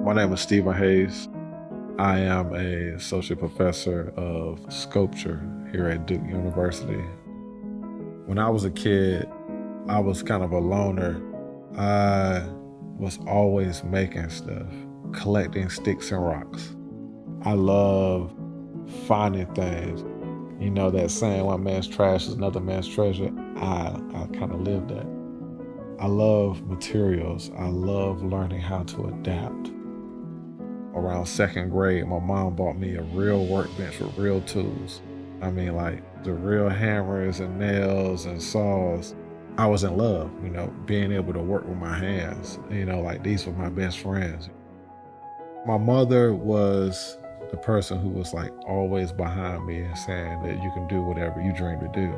My name is Stephen Hayes. I am a associate professor of sculpture here at Duke University. When I was a kid, I was kind of a loner. I was always making stuff, collecting sticks and rocks. I love finding things. You know that saying, one man's trash is another man's treasure. I kind of live that. I love materials. I love learning how to adapt. Around second grade, my mom bought me a real workbench with real tools. I mean, like the real hammers and nails and saws. I was in love, being able to work with my hands. Like these were my best friends. My mother was the person who was like always behind me and saying that you can do whatever you dream to do.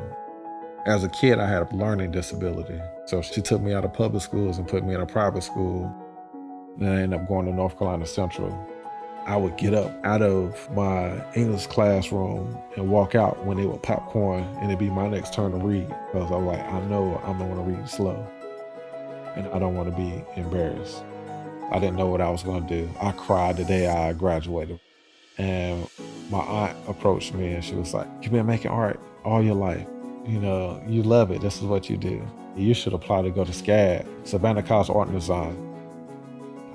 As a kid, I had a learning disability. So she took me out of public schools and put me in a private school. Then I ended up going to North Carolina Central. I would get up out of my English classroom and walk out when they would popcorn, and it'd be my next turn to read. Because I'm like, I know I'm gonna read slow and I don't want to be embarrassed. I didn't know what I was gonna do. I cried the day I graduated. And my aunt approached me and she was like, "You've been making art all your life. You love it. This is what you do. You should apply to go to SCAD, Savannah College Art and Design."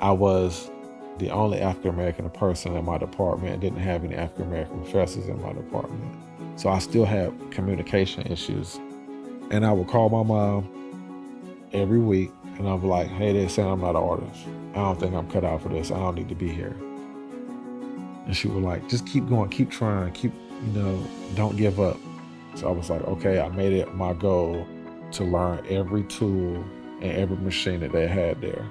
I was the only African-American person in my department and didn't have any African-American professors in my department. So I still had communication issues. And I would call my mom every week and I'd be like, "Hey, they're saying I'm not an artist. I don't think I'm cut out for this. I don't need to be here." And she was like, "Just keep going, keep trying, don't give up." So I was like, okay, I made it my goal to learn every tool and every machine that they had there.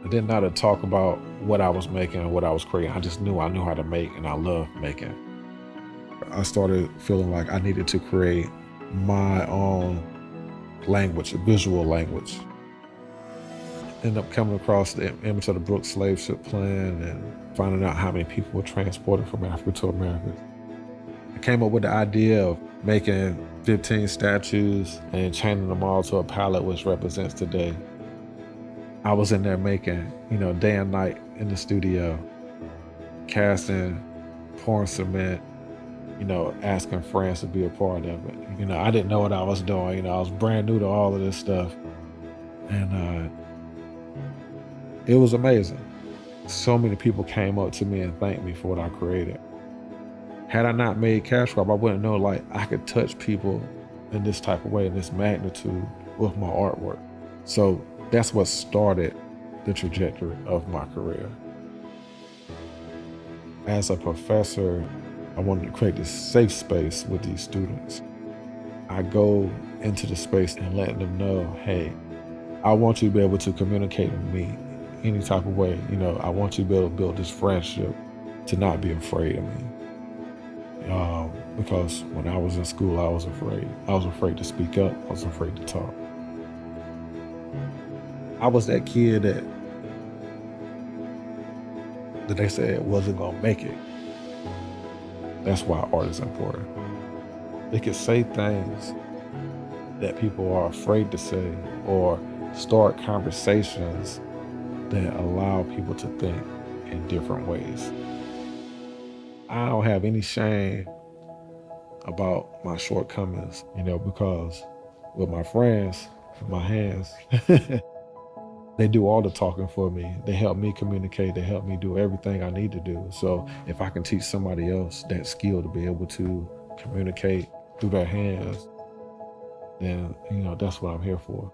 I didn't know how to talk about what I was making and what I was creating. I just knew I knew how to make, and I loved making. I started feeling like I needed to create my own language, a visual language. Ended up coming across the image of the Brooks slave ship plan and finding out how many people were transported from Africa to America. I came up with the idea of making 15 statues and chaining them all to a palette which represents today. I was in there making, day and night in the studio, casting, pouring cement, asking friends to be a part of it. I didn't know what I was doing. I was brand new to all of this stuff. And it was amazing. So many people came up to me and thanked me for what I created. Had I not made cash crop, I wouldn't know like I could touch people in this type of way, in this magnitude with my artwork. So that's what started the trajectory of my career. As a professor, I wanted to create this safe space with these students. I go into the space and letting them know, hey, I want you to be able to communicate with me any type of way. I want you to be able to build this friendship, to not be afraid of me. Because when I was in school, I was afraid. I was afraid to speak up. I was afraid to talk. I was that kid that they said wasn't gonna make it. That's why art is important. It can say things that people are afraid to say, or start conversations that allow people to think in different ways. I don't have any shame about my shortcomings, because with my friends, my hands, they do all the talking for me. They help me communicate. They help me do everything I need to do. So if I can teach somebody else that skill to be able to communicate through their hands, then, that's what I'm here for.